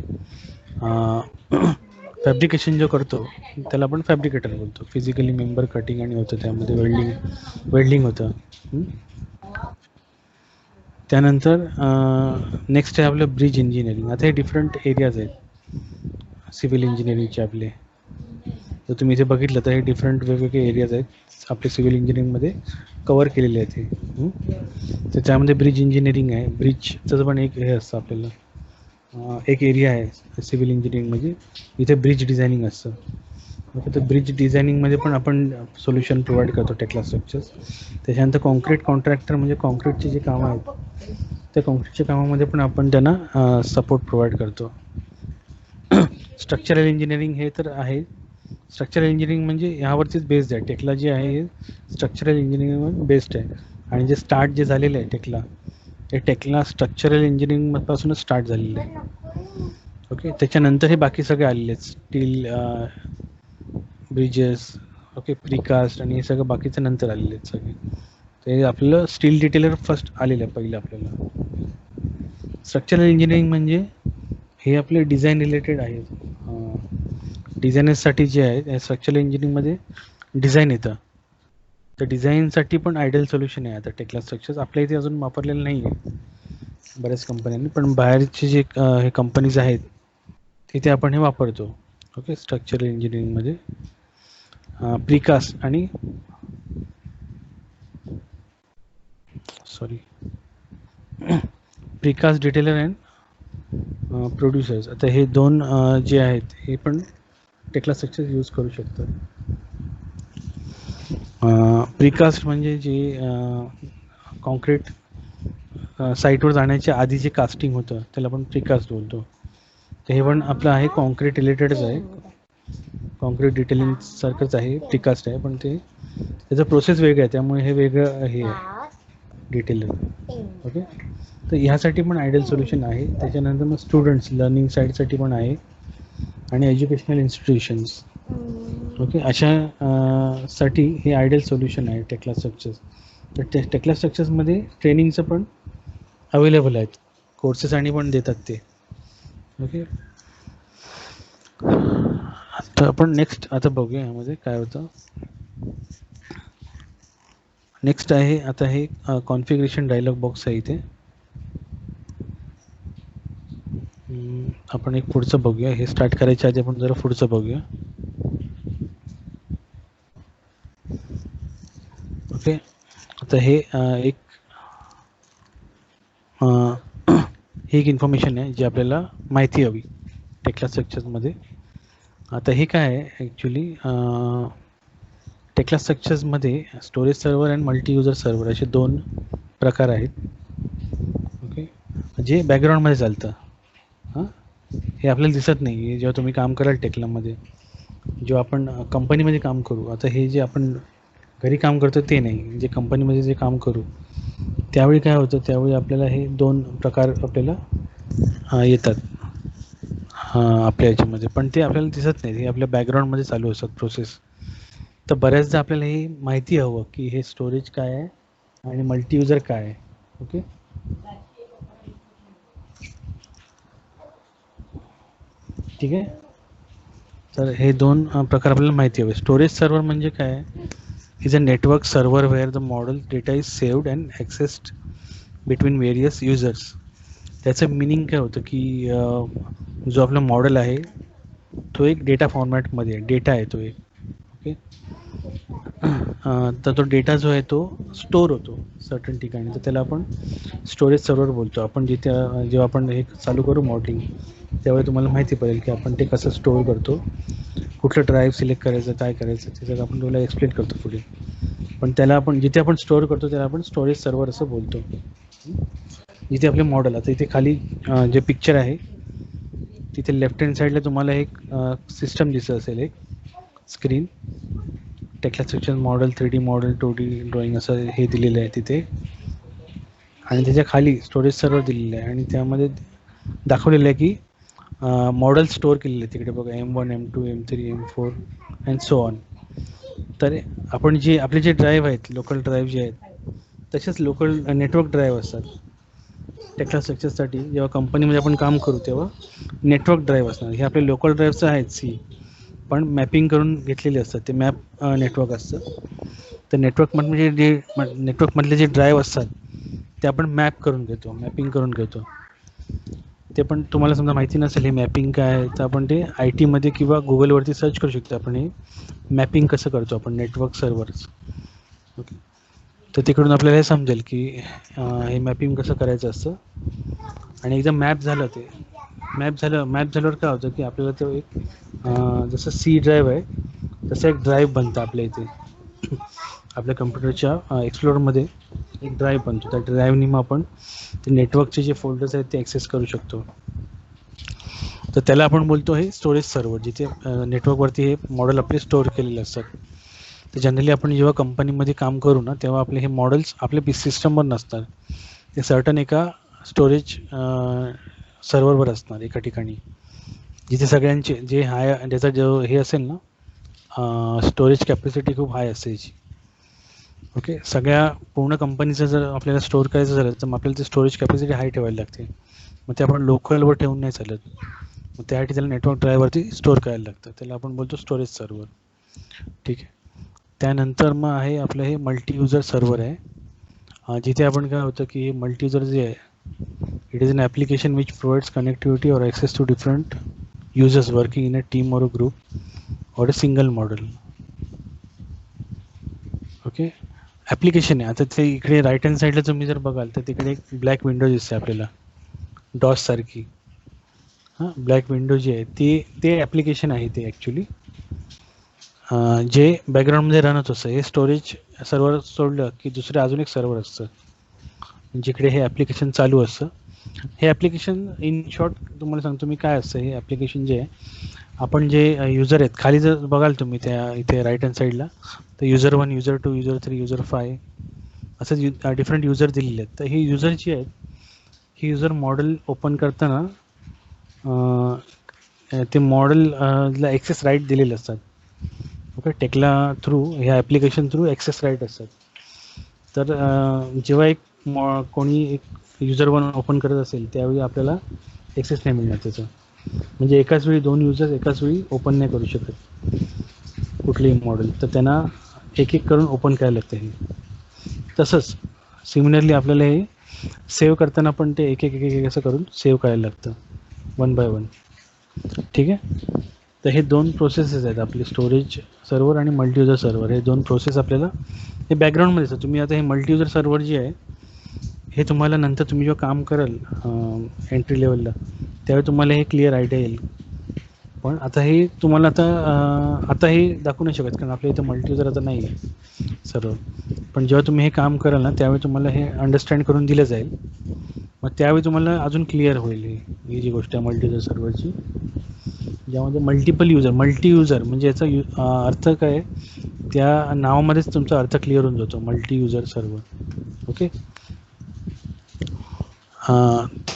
A: फॅब्रिकेशन जो करतो त्याला आपण फॅब्रिकेटर बोलतो. फिजिकली मेंबर कटिंग आणि होतं त्यामध्ये वेल्डिंग होतं. त्यानंतर नेक्स्ट आहे आपलं ब्रिज इंजिनिअरिंग. आता हे डिफरंट एरियाज आहेत सिव्हिल इंजिनिअरिंगचे आपले. तर तुम्ही इथे बघितलं तर हे डिफरंट वेगवेगळे एरियाज आहेत आपले सिव्हिल इंजिनिअरिंगमध्ये कवर केलेले आहेत हे. तर त्यामध्ये ब्रिज इंजिनिअरिंग आहे. ब्रिजचं पण एक हे असतं आपल्याला, एक एरिया आहे सिव्हिल इंजिनिअरिंग म्हणजे इथे ब्रिज डिझायनिंग असतं. ओके. तर ब्रिज डिझायनिंगमध्ये पण आपण सोल्युशन प्रोव्हाइड करतो टेक्ला स्ट्रक्चर्स. त्याच्यानंतर कॉन्क्रीट कॉन्ट्रॅक्टर म्हणजे कॉन्क्रीटची जी कामं आहेत त्या कॉन्क्रीटच्या कामामध्ये पण आपण त्यांना सपोर्ट प्रोव्हाइड करतो. स्ट्रक्चरल इंजिनिअरिंग हे तर आहे. स्ट्रक्चरल इंजिनिअरिंग म्हणजे ह्यावरतीच बेस्ड आहे. टेक्ला जे आहे हे स्ट्रक्चरल इंजिनिअरिंगवर बेस्ड आहे. आणि जे स्टार्ट जे झालेलं आहे टेक्ला, हे टेक्ला स्ट्रक्चरल इंजिनिअरिंगपासूनच स्टार्ट झालेलं आहे. ओके. त्याच्यानंतर हे बाकी सगळे आलेले आहेत. स्टील ब्रिजेस, ओके, प्रीकास्ट आणि हे सगळं बाकीचं नंतर आलेले आहेत सगळे. ते आपलं स्टील डिटेलर फर्स्ट आलेलं आहे पहिलं आपल्याला. स्ट्रक्चरल इंजिनिअरिंग म्हणजे हे आपले डिझाईन रिलेटेड आहे. डिझायनर्ससाठी जे आहे स्ट्रक्चरल इंजिनिअरिंगमध्ये डिझाईन येतं. तर डिझाईनसाठी पण आयडियल सोल्युशन आहे आता टेक्ला स्ट्रक्चर्स. आपल्या इथे अजून वापरलेलं नाही आहे बऱ्याच कंपन्यांनी, पण बाहेरचे जे हे कंपनीज आहेत तिथे आपण हे वापरतो. ओके. स्ट्रक्चरल इंजिनिअरिंगमध्ये प्रीकास्ट आणि प्रीकास्ट डिटेलर अँड प्रोड्युसर्स. आता हे दोन जे आहेत हे पण टेक्ला स्ट्रक्चर्स यूज करू शकतात. प्रीकास्ट म्हणजे जे कॉन्क्रीट साईटवर जाण्याच्या आधी जे कास्टिंग होतं त्याला आपण प्रीकास्ट बोलतो. तर हे पण आपलं आहे कॉन्क्रीट रिलेटेडच आहे. कॉन्क्रीट डिटेलिंग सारखंच आहे, प्रीकास्ट आहे, पण ते त्याचं प्रोसेस वेगळं आहे त्यामुळे हे वेगळं हे आहे डिटेलर. ओके. तर ह्यासाठी पण आयडियल सोल्युशन आहे. त्याच्यानंतर मग स्टुडंट्स लर्निंग साईडसाठी पण आहे आणि एज्युकेशनल इन्स्टिट्यूशन्स. ओके. अशा साठी हे आयडियल सोल्युशन आहे टेक्ला स्ट्रक्चर्स. तर टेक्ला स्ट्रक्चर्समध्ये ट्रेनिंगचं पण अवेलेबल आहेत, कोर्सेस आणि पण देतात ते. ओके. आता आपण नेक्स्ट आता बघूया ह्यामध्ये काय होतं. नेक्स्ट आहे आता हे कॉन्फिगरेशन डायलॉग बॉक्स आहे इथे. आपण एक पुढचं बघूया. हे स्टार्ट करायच्या आधी आपण जरा पुढचं बघूया. ओके. आता हे एक इन्फॉर्मेशन आहे जी आपल्याला माहिती हवी टेक्ला स्ट्रक्चर्समध्ये. आता हे काय आहे ॲक्च्युली, टेक्ला स्ट्रक्चर्समध्ये स्टोरेज सर्व्हर आणि मल्टी युजर सर्व्हर असे दोन प्रकार आहेत. ओके. जे बॅकग्राऊंडमध्ये चालतं. हां, हे आपल्याला दिसत नाही जेव्हा तुम्ही काम कराल टेक्लामध्ये. जेव्हा आपण कंपनीमध्ये काम करू, आता हे जे आपण घरी काम करतो ते नाही, जे कंपनीमध्ये जे काम करू त्यावेळी काय होतं, त्यावेळी आपल्याला हे दोन प्रकार आपल्याला येतात आपल्या याच्यामध्ये, पण ते आपल्याला दिसत नाही. हे आपल्या बॅकग्राऊंडमध्ये चालू असतात प्रोसेस. तर बऱ्याचदा आपल्याला हे माहिती हवं की हे स्टोरेज काय आहे आणि मल्टी युजर काय आहे. ओके. ठीक आहे. तर हे दोन प्रकार आपल्याला माहिती हवे. स्टोरेज सर्व्हर म्हणजे काय, is a network server where the model data is saved and accessed between various users. त्याचं मिनिंग काय होतं की जो आपला मॉडेल आहे तो एक डेटा फॉर्मॅटमध्ये डेटा आहे तो एक. ओके. तर तो डेटा जो आहे तो स्टोअर होतो सर्टन ठिकाणी, तर त्याला आपण स्टोरेज सर्व्हर बोलतो. आपण जिथे जेव्हा आपण हे चालू करू मॉडेलिंग त्यावेळी तुम्हाला माहिती पडेल की आपण ते कसं स्टोअर करतो, कुठलं ड्राईव्ह सिलेक्ट करायचं, काय करायचं ते सगळं आपण तुला एक्सप्लेन करतो पुढे. पण त्याला आपण जिथे आपण स्टोअर करतो त्याला आपण स्टोरेज सर्व्हर असं बोलतो. जिथे आपले मॉडेल, आता इथे खाली जे पिक्चर आहे तिथे लेफ्ट हँड साईडला तुम्हाला एक सिस्टम दिसत असेल, एक screen. Tekla structure model, 3D model, 2D drawing असं हे दिलेलं आहे तिथे, आणि त्याच्या खाली स्टोरेज सर्व्हर दिलेलं आहे आणि त्यामध्ये दाखवलेलं आहे की मॉडेल स्टोअर केलेले आहे तिकडे बघा, M1, M2, M3, M4 and so on. तर आपण जे आपले जे ड्राईव्ह आहेत, लोकल ड्राईव्ह जे आहेत, तसेच लोकल नेटवर्क ड्राईव्ह असतात टेक्ला स्ट्रक्चरसाठी. जेव्हा कंपनीमध्ये आपण काम करू तेव्हा नेटवर्क ड्राईव्ह असणार. हे आपले लोकल ड्राईव्हचं आहेत सी, पण मॅपिंग करून घेतलेले असतात, ते मॅप नेटवर्क असतं. तर नेटवर्कमध्ये जे नेटवर्कमधले जे ड्राईव्ह असतात ते आपण मॅप करून घेतो, मॅपिंग करून घेतो. ते पण तुम्हाला समजा माहिती नसेल हे मॅपिंग काय आहे, तर आपण ते IT मध्ये किंवा गुगलवरती सर्च करू शकतो. आपण हे मॅपिंग कसं करतो आपण नेटवर्क सर्व्हर्स. ओके. तर तिकडून आपल्याला हे समजेल की हे मॅपिंग कसं करायचं असतं. आणि एकदा मॅप झालं, ते मॅप झाल्यावर काय होतं की आपल्याला तो एक जसं C ड्राईव्ह आहे तसं एक ड्राईव्ह बनतं आपल्या इथे. आपल्या कम्प्युटरच्या एक्सप्लोरमध्ये एक ड्राईव्ह बनतो. त्या ड्राईव्हनी मग आपण ते नेटवर्कचे जे फोल्डर्स आहेत ते ॲक्सेस करू शकतो. तर त्याला आपण बोलतो हे स्टोरेज सर्व्हर, जिथे नेटवर्कवरती हे मॉडेल आपले स्टोअर केलेले असतात. तर जनरली आपण जेव्हा कंपनीमध्ये काम करू ना, तेव्हा आपले हे मॉडेल्स आपल्या सिस्टमवर नसतात. ते सर्टन एका स्टोरेज सर्व्हरवर असणार एका ठिकाणी, जिथे सगळ्यांचे जे हाय ज्याचा जो हे असेल ना, स्टोरेज कॅपॅसिटी खूप हाय असायची. ओके, सगळ्या पूर्ण कंपनीचं जर आपल्याला स्टोअर करायचं झालं तर मग आपल्याला ते स्टोरेज कॅपॅसिटी हाय ठेवायला लागते. मग ते आपण लोकलवर ठेवून नाही चालत. मग त्यासाठी त्याला नेटवर्क ड्राईव्हवरती स्टोअर करायला लागतं. त्याला आपण बोलतो स्टोरेज सर्व्हर. ठीक आहे. त्यानंतर मग आहे आपलं हे मल्टी युजर सर्व्हर आहे, जिथे आपण काय होतं की मल्टी युजर जे आहे, it is an application which provides connectivity or access to different users working in a team or a group or a single model. Okay, application आहे. आता ते इकडे राईट हँड साईडला तुम्ही जर बघाल तर तिकडे एक ब्लॅक विंडो दिसते आपल्याला, डॉस सारखी. हां, ब्लॅक विंडो जी आहे ते ॲप्लिकेशन आहे ते ॲक्च्युली, जे बॅकग्राऊंडमध्ये रन होत असतं. हे स्टोरेज सर्व्हर सोडलं की दुसरं अजून एक सर्व्हर असतं जिकडे हे ॲप्लिकेशन चालू असतं. हे ॲप्लिकेशन इन शॉर्ट तुम्हाला सांगतो मी काय असतं. हे ॲप्लिकेशन जे आहे, आपण जे युजर आहेत खाली जर बघाल तुम्ही त्या इथे राईट हँड साईडला, तर युजर 1, युजर 2, युजर 3, युजर 5 असं डिफरंट युजर दिलेले आहेत. तर हे युजर जे आहेत, हे युजर मॉडेल ओपन करताना ते मॉडेलला ॲक्सेस राईट दिलेले असतात. ओके, टेक्ला थ्रू ह्या ॲप्लिकेशन थ्रू ॲक्सेस राईट असतात. तर जेव्हा कोणी एक युजर 1 ओपन करत असेल त्यावेळी आपल्याला ॲक्सेस नाही मिळणार त्याचं. म्हणजे एकाच वेळी 2 युजर्स एकाच वेळी ओपन नाही करू शकत कुठलीही मॉडेल. तर त्यांना एक एक करून ओपन करायला लागतं. हे तसंच सिमिलरली आपल्याला हे सेव्ह करताना पण ते एक एक एक एक असं करून सेव्ह करायला लागतं, 1 बाय 1. ठीक आहे. तर हे 2 प्रोसेसेस आहेत आपले, स्टोरेज सर्व्हर आणि मल्टी युजर सर्व्हर. हे 2 प्रोसेस आपल्याला हे बॅकग्राऊंडमध्ये असतात. तुम्ही आता हे मल्टी युजर सर्व्हर जे आहे, हे तुम्हाला नंतर तुम्ही जेव्हा काम कराल एंट्री लेवलला, त्यावेळी तुम्हाला हे क्लिअर आयडिया येईल. पण आता हे तुम्हाला आता हे दाखवू नाही शकत, कारण आपल्या इथं मल्टी युजर आता नाही आहे सर्व्हर. पण जेव्हा तुम्ही हे काम कराल ना, त्यावेळी तुम्हाला हे अंडरस्टँड करून दिलं जाईल. मग त्यावेळी तुम्हाला अजून क्लिअर होईल ही जी गोष्ट आहे मल्टी युजर सर्व्हरची, ज्यामध्ये मल्टी युजर म्हणजे याचा अर्थ काय, त्या नावामध्येच तुमचा अर्थ क्लिअर होऊन जातो, मल्टी युजर सर्व्हर. ओके.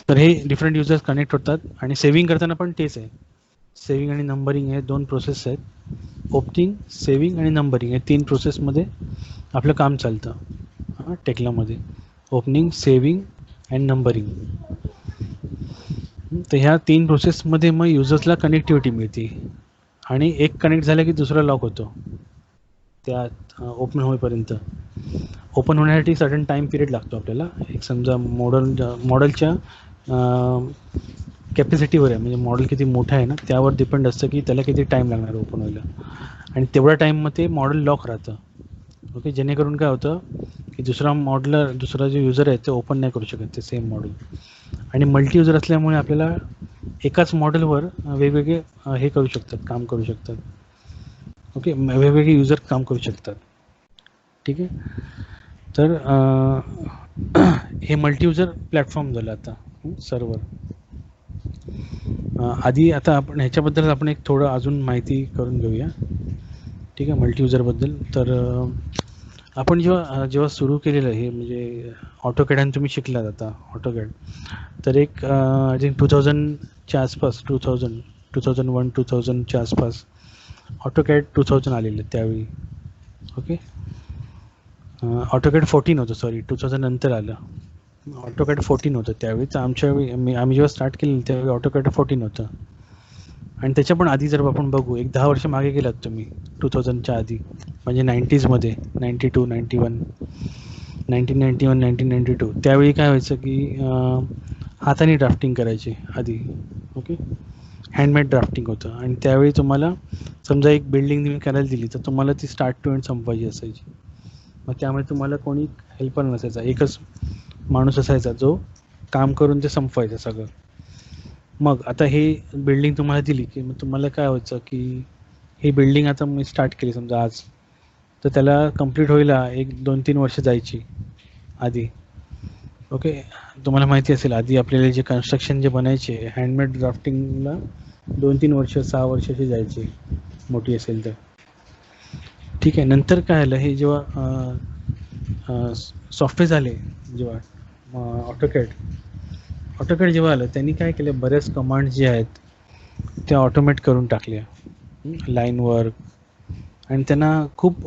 A: तर हे डिफरंट युजर्स कनेक्ट होतात आणि सेव्हिंग करताना पण तेच आहे. सेव्हिंग आणि नंबरिंग हे 2 प्रोसेस आहेत. ओपनिंग, सेव्हिंग आणि नंबरिंग हे 3 प्रोसेसमध्ये आपलं काम चालतं टेक्लामध्ये. Opening, saving and numbering. तर ह्या 3 प्रोसेसमध्ये मग युजर्सला कनेक्टिव्हिटी मिळते आणि एक कनेक्ट झालं की दुसरा लॉक होतो त्या ओपन होईपर्यंत. ओपन होण्यासाठी सर्टन टाईम पिरियड लागतो आपल्याला. एक समजा मॉडेलच्या कॅपॅसिटीवर आहे, म्हणजे मॉडेल किती मोठं आहे ना त्यावर डिपेंड असतं की त्याला किती टाईम लागणार ओपन व्हायला, आणि तेवढ्या टाईममध्ये मॉडेल लॉक राहतं. ओके, जेणेकरून काय होतं की दुसरा जो युजर आहे ते ओपन नाही करू शकत ते सेम मॉडेल. आणि मल्टी युजर असल्यामुळे आपल्याला एकाच मॉडेलवर वेगवेगळे हे करू शकतात, काम करू शकतात. ओके, वेगवेगळे युजर काम करू शकतात. ठीक आहे. तर हे मल्टी युजर प्लॅटफॉर्म झालं आता सर्व्हर. आधी आता आपण ह्याच्याबद्दल आपण एक थोडं अजून माहिती करून घेऊया. ठीक आहे, मल्टी युजरबद्दल. तर आपण जेव्हा सुरू केलेलं हे म्हणजे ऑटोकॅड आणि तुम्ही शिकलात आता ऑटोकॅड, तर एक आय थिंक 2000च्या आसपास 2001 2000च्या आसपास ऑटोकॅड 2000 आलेलं त्यावेळी. ओके, ऑटोकॅड 14 होतं, सॉरी 2000 नंतर आलं. ऑटोकॅड 14 होतं त्यावेळी. तर आम्ही जेव्हा स्टार्ट केलं त्यावेळी ऑटोकॅड 14 होतं. आणि त्याच्या पण आधी जर आपण बघू, एक 10 वर्ष मागे गेलात तुम्ही 2000च्या आधी, म्हणजे 90sमध्ये 92, 91, 1991, 1992, त्यावेळी काय व्हायचं की हाताने ड्राफ्टिंग करायचे आधी. ओके, हँडमेड ड्राफ्टिंग होतं. आणि त्यावेळी तुम्हाला समजा एक बिल्डिंग तुम्ही करायला दिली तर तुम्हाला ती स्टार्ट टू एंड संपवायची असायची. मग त्यामुळे तुम्हाला कोणी हेल्पर नसायचा, एकच माणूस असायचा जो काम करून ते संपवायचं सगळं. मग आता हे बिल्डिंग तुम्हाला दिली की मग तुम्हाला काय व्हायचं की ही बिल्डिंग आता मी स्टार्ट केली समजा आज, तर त्याला कंप्लीट व्हायला 1-2-3 वर्ष जायची आधी. ओके, तुम्हाला माहिती असेल आधी आपल्याला जे कन्स्ट्रक्शन जे बनायचे हँडमेड ड्राफ्टिंगला 2-3 वर्ष 6 वर्षाचे जायचे मोठी असेल तर. ठीक आहे. नंतर काय आलं, हे जेव्हा सॉफ्टवेअर झाले, जेव्हा ऑटोकॅड जेव्हा आलं, त्यांनी काय केलं, बऱ्याच कमांड्स जे आहेत त्या ऑटोमेट करून टाकल्या, लाईन वर्क, आणि त्यांना खूप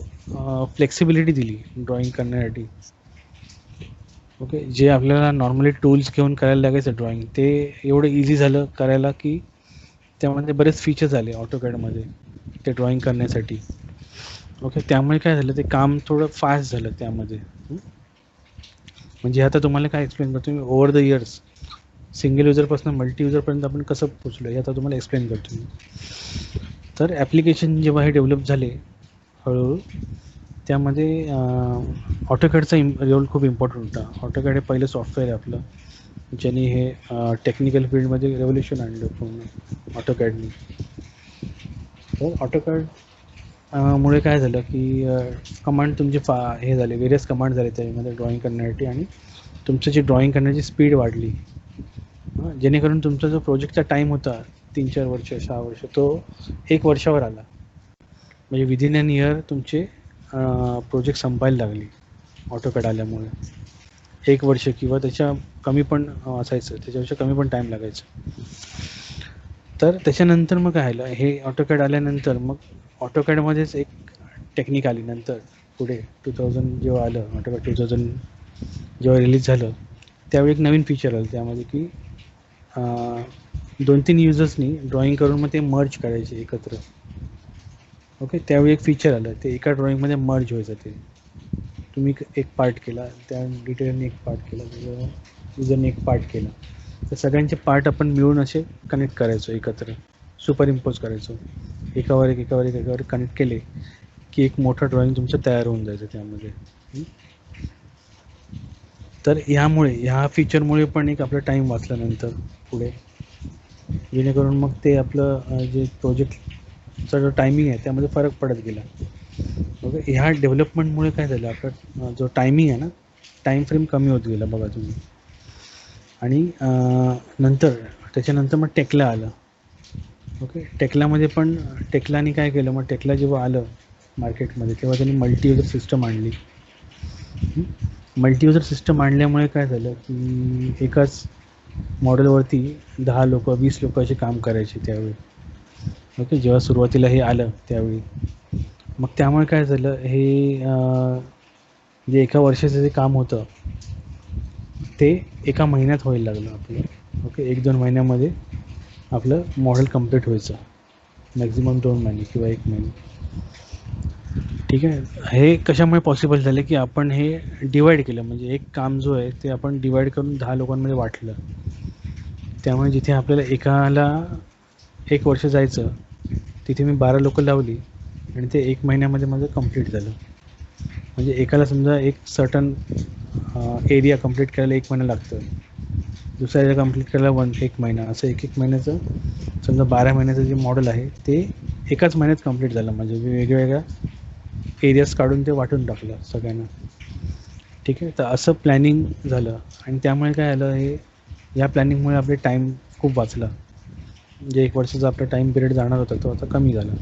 A: फ्लेक्सिबिलिटी दिली ड्रॉइंग करण्यासाठी. ओके, जे आपल्याला नॉर्मली टूल्स घेऊन करायला लागायचं ड्रॉइंग, ते एवढं इझी झालं करायला की त्यामध्ये बरेच फीचर्स आले ऑटोकॅडमध्ये ते ड्रॉइंग करण्यासाठी. ओके, त्यामुळे काय झालं, ते काम थोडं फास्ट झालं त्यामध्ये. म्हणजे आता तुम्हाला काय एक्सप्लेन करतो मी, ओव्हर द इयर्स सिंगल युजरपासून मल्टी युजरपर्यंत आपण कसं पोचलो हे आता तुम्हाला एक्सप्लेन करतो मी. तर ॲप्लिकेशन जेव्हा हे डेव्हलप झाले हळूहळू, त्यामध्ये ऑटोकॅडचा रोल खूप इम्पॉर्टंट होता. ऑटोकॅड हे पहिलं सॉफ्टवेअर आहे आपलं, ज्यांनी हे टेक्निकल फील्डमध्ये रेव्होल्युशन आणलं पूर्ण ऑटोकॅडनी. तर ऑटोकॅड मुळे काय झालं की कमांड तुमचे हे झाले, वेरियस कमांड झाले त्यामध्ये ड्रॉइंग करण्यासाठी, आणि तुमचं जे ड्रॉइंग करण्याची स्पीड वाढली, जेणेकरून तुमचा जो प्रोजेक्टचा टाईम होता 3-4 वर्ष 6 वर्ष, तो 1 वर्षावर आला. म्हणजे विदिन एन इयर तुमचे प्रोजेक्ट संपायला लागले ऑटोकॅड आल्यामुळे. 1 वर्ष किंवा त्याच्या कमी पण असायचं, त्याच्यापेक्षा कमी पण टाईम लागायचं. तर त्याच्यानंतर मग काय आलं, हे ऑटोकॅड आल्यानंतर मग ऑटोकॅडमध्येच एक टेक्निक आली नंतर पुढे 2000 जेव्हा आलं, ऑटोकॅड 2000 जेव्हा रिलीज झालं, त्यावेळी एक नवीन फीचर आलं त्यामध्ये की 2-3 युजर्सनी ड्रॉइंग करून मग ते मर्ज करायचे एकत्र. ओके, त्यावेळी एक फीचर आलं, ते एका ड्रॉइंगमध्ये मर्ज व्हायचं. ते तुम्ही एक पार्ट केला, त्या डिटेलरने एक पार्ट केला, युजरने एक पार्ट केला, तर सगळ्यांचे पार्ट आपण मिळून असे कनेक्ट करायचो एकत्र, सुपर इम्पोज करायचो, एकावर एक कनेक्ट केले की एक मोठं ड्रॉइंग तुमचं तयार होऊन जायचं त्यामध्ये. तर ह्या फीचरमुळे पण एक आपला टाईम वाचला नंतर पुढे, जेणेकरून मग ते आपलं जे प्रोजेक्टचा जो टायमिंग आहे त्यामध्ये फरक पडत गेला. ओके, ह्या डेव्हलपमेंटमुळे काय झालं, आपला जो टायमिंग आहे ना, टाईम फ्रेम कमी होत गेला बघा तुम्ही. आणि नंतर त्याच्यानंतर मग टेक्ला आलं. ओके, टेक्लाने काय केलं, मग टेक्ला जेव्हा आलं मार्केटमध्ये तेव्हा त्यांनी मल्टी युजर सिस्टम आणली. मल्टी युजर सिस्टम आणल्यामुळे काय झालं की एकाच मॉडेलवरती 10 लोक 20 लोक असे काम करायचे त्यावेळी. ओके, जेव्हा सुरुवातीला हे आलं त्यावेळी, मग त्यामुळे काय झालं, हे जे एका वर्षाचं जे काम होतं ते एका महिन्यात व्हायला लागलं आपलं. ओके, 1-2 महिन्यामध्ये आपलं मॉडेल कंप्लीट व्हायचं, मॅक्झिमम 2 महिने किंवा 1 महिना. ठीक आहे, हे कशामुळे पॉसिबल झालं की आपण हे डिवाईड केलं, म्हणजे एक काम जो आहे ते आपण डिवाईड करून 10 लोकांमध्ये वाटलं. त्यामुळे जिथे आपल्याला एकाला 1 वर्ष जायचं, तिथे मी 12 लोकं लावली आणि ते 1 महिन्यामध्ये माझं कंप्लीट झालं. म्हणजे एकाला समजा एक सर्टन एरिया कंप्लीट करायला 1 महिना लागतं, दुसऱ्या एरिया कंप्लीट करायला 1 महिना, असं 1 महिन्याचं समजा 12 महिन्याचं जे मॉडेल आहे ते एकाच महिन्यात कंप्लीट झालं. म्हणजे वेगवेगळ्या एरियाज काढून ते वाटून टाकलं सगळ्यांना. ठीक आहे, तर असं प्लॅनिंग झालं, आणि त्यामुळे काय आलं, हे या प्लॅनिंगमुळे आपले टाईम खूप वाचला. जे 1 वर्षाचा आपला टाईम पिरियड जाणार होता तो आता कमी झाला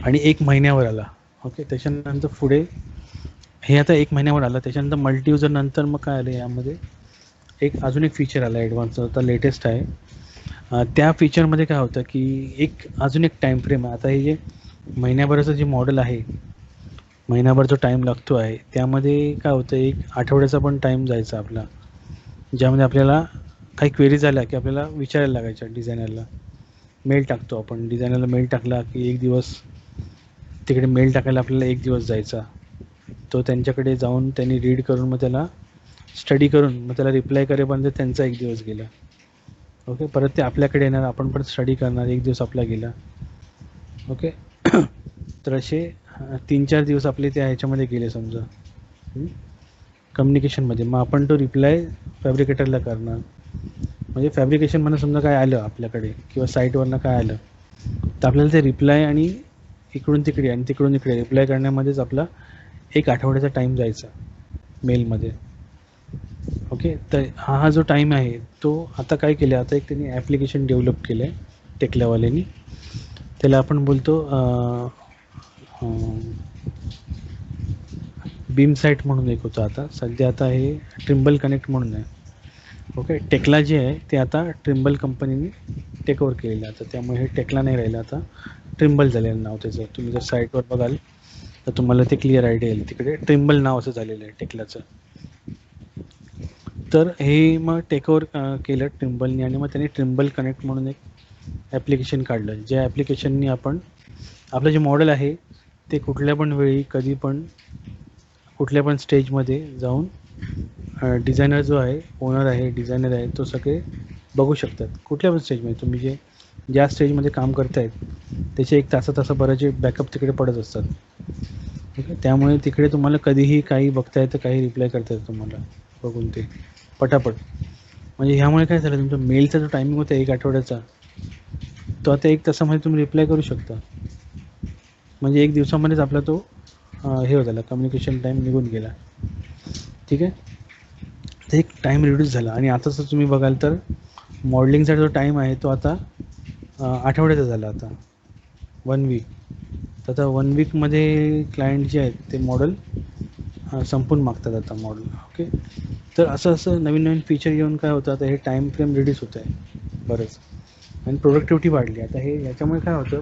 A: आणि 1 महिन्यावर आला. ओके, त्याच्यानंतर पुढे हे आता 1 महिन्यावर आलं, त्याच्यानंतर मल्टी युजर नंतर मग काय आलं, यामध्ये अजून एक फीचर आलं ॲडव्हान्स, आता लेटेस्ट आहे. त्या फीचरमध्ये काय होतं की अजून एक टाईम फ्रेम आहे. आता हे जे महिन्याभराचं जे मॉडेल आहे, महिनाभर जो टाईम लागतो आहे, त्यामध्ये काय होतं, 1 आठवड्याचा पण टाईम जायचा आपला, ज्यामध्ये आपल्याला काही क्वेरीज आल्या की आपल्याला विचारायला लागायच्या डिझायनरला. मेल टाकतो आपण, डिझायनरला मेल टाकला की 1 दिवस तिकडे मेल टाकायला आपल्याला 1 दिवस जायचा. तो त्यांच्याकडे जाऊन त्यांनी रीड करून मग त्याला स्टडी करून मग त्याला रिप्लाय करेपर्यंत त्यांचा 1 दिवस गेला. ओके, परत ते आपल्याकडे येणार, आपण पण स्टडी करणार, 1 दिवस आपला गेला. ओके, तर असे 3-4 दिवस आपले त्या ह्याच्यामध्ये गेले समजा कम्युनिकेशनमध्ये. मग आपण तो रिप्लाय फॅब्रिकेटरला करणार. म्हणजे फॅब्रिकेशन म्हणून समजा काय आलं आपल्याकडे किंवा साईटवरनं काय आलं तर आपल्याला ते रिप्लाय आणि इकडून तिकडे आणि तिकडून इकडे रिप्लाय करण्यामध्येच आपला 1 आठवड्याचा टाईम जायचा मेलमध्ये. ओके, तर हा जो टाईम आहे तो आता काय केलं, आता एक त्यांनी ॲप्लिकेशन डेव्हलप केलं आहे टेक्लावाल्यांनी. त्याला आपण बोलतो बीम साईट म्हणून एक होतं. आता सध्या आता हे ट्रिम्बल कनेक्ट म्हणून आहे. ओके, टेक्ला जे आहे ते आता ट्रिम्बल कंपनीने टेक ओव्हर केलेलं आहे. आता त्यामुळे हे टेक्ला नाही राहिलं, आता ट्रिम्बल झालेलं नाव त्याचं. तुम्ही जर साईटवर बघाल तर तुम्हाला ते क्लिअर आयडिया येईल. तिकडे ट्रिम्बल नाव असं झालेलं आहे टेक्लाचं. तर हे मग टेक ओव्हर केलं ट्रिम्बलनी आणि मग त्यांनी ट्रिम्बल कनेक्ट म्हणून एक ॲप्लिकेशन काढलं. ज्या ॲप्लिकेशननी आपण आपलं जे मॉडेल आहे ते कुठल्या पण वेळी कधी पण कुठल्या पण स्टेजमध्ये जाऊन डिझायनर जो आहे, ओनर आहे, डिझायनर आहे, तो सगळे बघू शकतात. कुठल्या पण स्टेजमध्ये तुम्ही ज्या स्टेजमध्ये काम करतायत त्याचे 1 तासाभराचे बॅकअप तिकडे पडत असतात. ठीक आहे, त्यामुळे तिकडे तुम्हाला कधीही काही बघता येतं, काही रिप्लाय करता येतं तुम्हाला बघून ते पटापट. म्हणजे ह्यामुळे काय झालं, तुमचा मेलचा जो टायमिंग होता 1 आठवड्याचा, तो आता 1 तासामध्ये तुम्ही रिप्लाय करू शकता. म्हणजे 1 दिवसामध्येच आपला तो हे झाला, कम्युनिकेशन टाईम निघून गेला. ठीक आहे, तर एक टाईम रिड्यूस झाला. आणि आता जर तुम्ही बघाल तर मॉडेलिंगचा जो टाईम आहे तो आता आठवड्याचा झाला, आता 1 वीक. तर आता 1 वीकमध्ये क्लायंट जे आहेत ते मॉडेल संपून मागतात आता मॉडेल. ओके, तर असं नवीन नवीन फीचर येऊन काय होतं, आता हे टाईम फ्रेम रिड्यूस होत आहे बरंच आणि प्रोडक्टिव्हिटी वाढली. आता हे याच्यामुळे काय होतं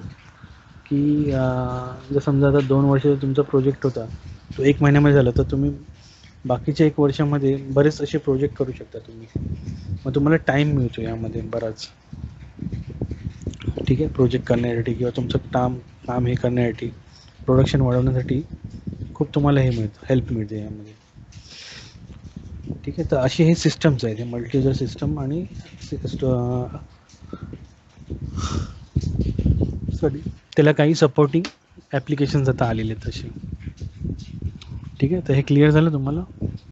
A: की जर समजा आता 2 वर्षाचा तुमचा प्रोजेक्ट होता, तो 1 महिन्यामध्ये झाला, तर तुम्ही बाकीच्या 1 वर्षामध्ये बरेच असे प्रोजेक्ट करू शकता तुम्ही. मग तुम्हाला टाईम मिळतो यामध्ये बराच. ठीक आहे, प्रोजेक्ट करण्यासाठी किंवा तुमचं काम हे करण्यासाठी, प्रोडक्शन वाढवण्यासाठी खूप तुम्हाला हे मिळतं, हेल्प मिळते यामध्ये. ठीक आहे, तर असे हे सिस्टम्स आहेत, हे मल्टी युजर सिस्टम आणि सॉरी त्याला काही सपोर्टिंग ॲप्लिकेशन्स आता आलेले आहेत तसे. ठीक आहे, तर हे क्लिअर झालं तुम्हाला.